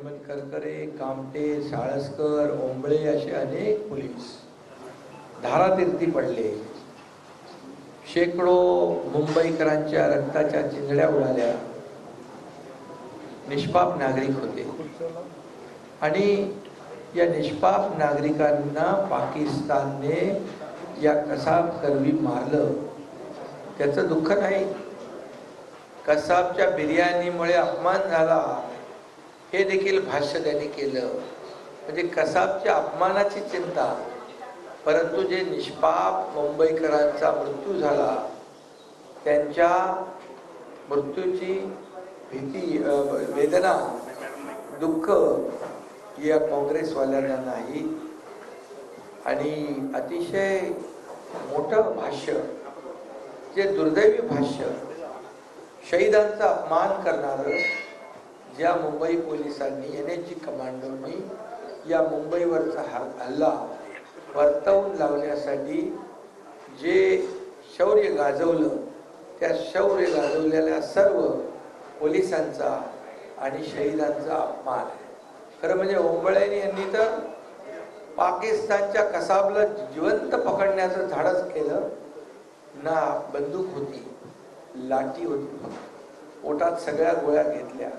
हेमंत करकरे, कामटे, साळसकर, ओंबळे असे अनेक पोलीस धारातीर्थी पडले. शेकडो मुंबईकरांच्या रक्ताच्या चिंधड्या उडाल्या. निष्पाप नागरिक होते आणि या निष्पाप नागरिकांना पाकिस्तानने या कसाब करवी मारलं. त्याचं दुःख नाही. कसाबच्या बिर्याणीमुळे अपमान झाला हे देखील भाष्य त्यांनी केलं. म्हणजे कसाबच्या अपमानाची चिंता, परंतु जे निष्पाप मुंबईकरांचा मृत्यू झाला त्यांच्या मृत्यूची भीती, वेदना, दुःख या काँग्रेसवाल्यांना नाही. आणि अतिशय मोठं भाष्य, जे दुर्दैवी भाष्य, शहीदांचा अपमान करणारं, ज्या मुंबई पोलिसांनी, NSG कमांडोनी या मुंबईवरचा हल्ला वर्तवून लावण्यासाठी जे शौर्य गाजवलं, त्या शौर्य गाजवलेल्या सर्व पोलिसांचा आणि शहीदांचा अपमान आहे. खरं म्हणजे ओंबळे यांनी तर पाकिस्तानच्या कसाबला जिवंत पकडण्याचं धाडस केलं. ना बंदूक होती, लाठी होती, पोटात सगळ्या गोळ्या घेतल्या,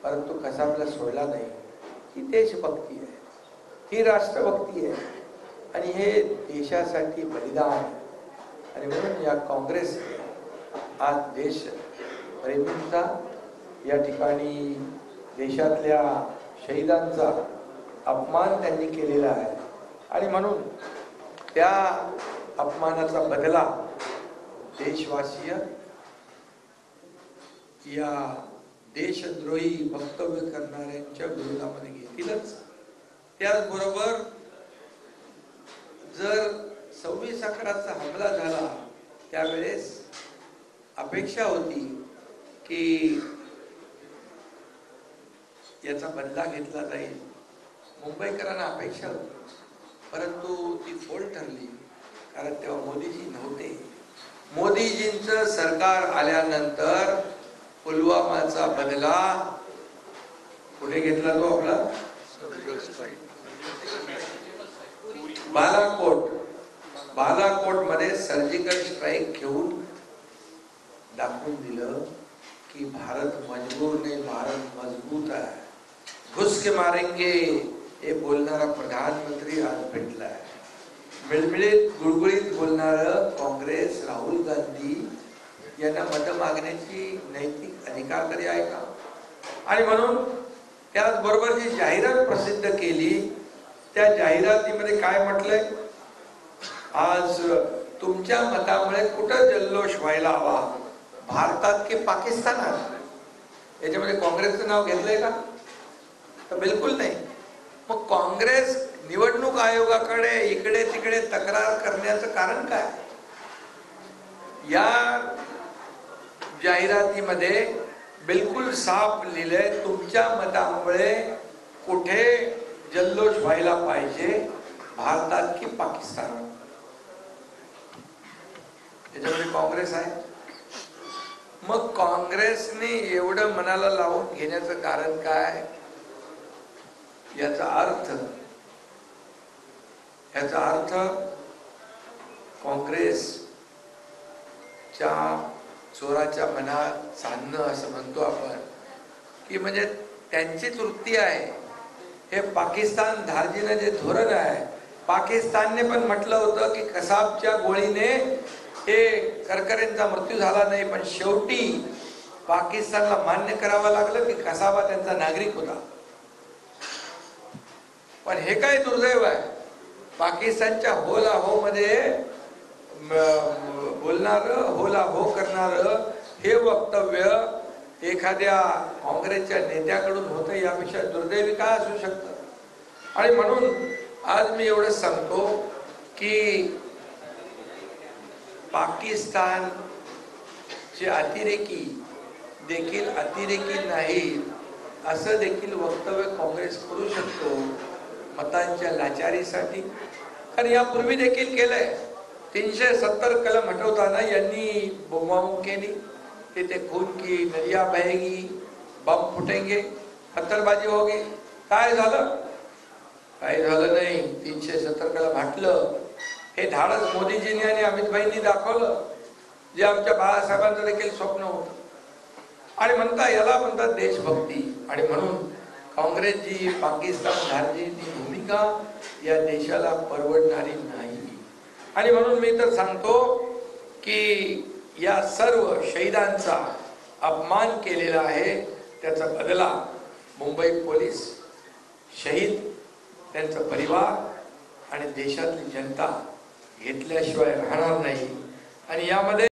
परंतु कसाबला सोडला नाही. ही देशभक्ती आहे, ही राष्ट्रभक्ती आहे आणि हे देशासाठी बलिदान. आणि म्हणून या काँग्रेस आज देश प्रेमींचा, या ठिकाणी देशातल्या शहीदांचा अपमान त्यांनी केलेला आहे. आणि म्हणून त्या अपमानाचा बदला देशवासीय या देशद्रोही वक्तव्य करणाऱ्यांच्या विरोधामध्ये घेतीलच. त्याचबरोबर जर 26/11चा हमला झाला त्यावेळेस अपेक्षा होती की याचा बदला घेतला जाईल, मुंबईकरांना अपेक्षा होती, परंतु ती फोल ठरली. कारण तेव्हा मोदीजी नव्हते. मोदीजींचं सरकार आल्यानंतर पुलवामाचा बदला कुठे घेतला? तो आपला बालाकोट मध्ये सर्जिकल स्ट्राईक घेऊन दाखवून दिलं की भारत मजबूर नाही, भारत मजबूत आहे. घुस के मारेंगे हे बोलणारा प्रधानमंत्री आज भेटलाय. मिळमिळीत गुळगुळीत बोलणारं काँग्रेस, राहुल गांधी यांना मत मागण्याची नैतिक अधिकार तरी आहे का? आणि म्हणून त्याचबरोबर जी जाहिरात प्रसिद्ध केली, त्या जाहिरातीमध्ये काय म्हटलंय? आज तुमच्या मतामुळे कुठं जल्लोष व्हायला हवा, भारतात की पाकिस्तानात? याच्यामध्ये काँग्रेसचं नाव घेतलंय का? तर बिलकुल नाही. मग काँग्रेस निवडणूक आयोगाकडे इकडे तिकडे तक्रार करण्याचं कारण काय? या जाहिरातीमध्ये बिलकुल साफ लिहिलंय, तुमच्या मतामुळे कुठे जल्लोष व्हायला पाहिजे, भारतात की पाकिस्तानात? त्याच्यामध्ये काँग्रेस आहे. मग काँग्रेसने एवढं मनाला लावून घेण्याचं कारण काय? याचा अर्थ काँग्रेसच्या चोराच्या मनात सांगणं असं म्हणतो आपण, की म्हणजे त्यांचीच वृत्ती आहे. हे पाकिस्तान धार्जिनं जे धोरण आहे, पाकिस्तानने पण म्हटलं होतं की कसाबच्या गोळीने हे करकरेंचा मृत्यू झाला नाही, पण शेवटी पाकिस्तानला मान्य करावं लागलं की कसाबा त्यांचा नागरिक होता. पण हे काय दुर्दैव आहे, पाकिस्तानच्या होला हो मध्ये बोलणारं, होला हो करणारं हे वक्तव्य एखाद्या काँग्रेसच्या नेत्याकडून होतं, यापेक्षा दुर्दैवी काय असू शकतं? आणि म्हणून आज मी एवढं सांगतो की पाकिस्तानचे अतिरेकी देखील अतिरेकी नाहीत असं देखील वक्तव्य काँग्रेस करू शकतो मतांच्या लाचारीसाठी. कारण यापूर्वी देखील केलंय. 370 कलम हटवताना यांनी बोंबाबोंब केली, तिथे खून की नदियां बहेगी, बम फुटेंगे, पत्थरबाजी होगी. काय झालं? काही झालं नाही. 370 भाटलं. हे धाडस मोदीजींनी आणि अमित भाईंनी दाखवलं, जे आमच्या बाळासाहेबांचं देखील स्वप्न होतं. आणि याला म्हणतात देशभक्ती. आणि म्हणून काँग्रेसची, पाकिस्तान धार्जिची भूमिका या देशाला परवडणारी नाही. आणि म्हणून मी तर सांगतो की या सर्व शहीदांचा अपमान केलेला आहे, त्याचा बदला मुंबई पोलीस, शहीद, त्यांचा परिवार आणि देशातली जनता घेतल्याशिवाय राहणार नाही. आणि यामध्ये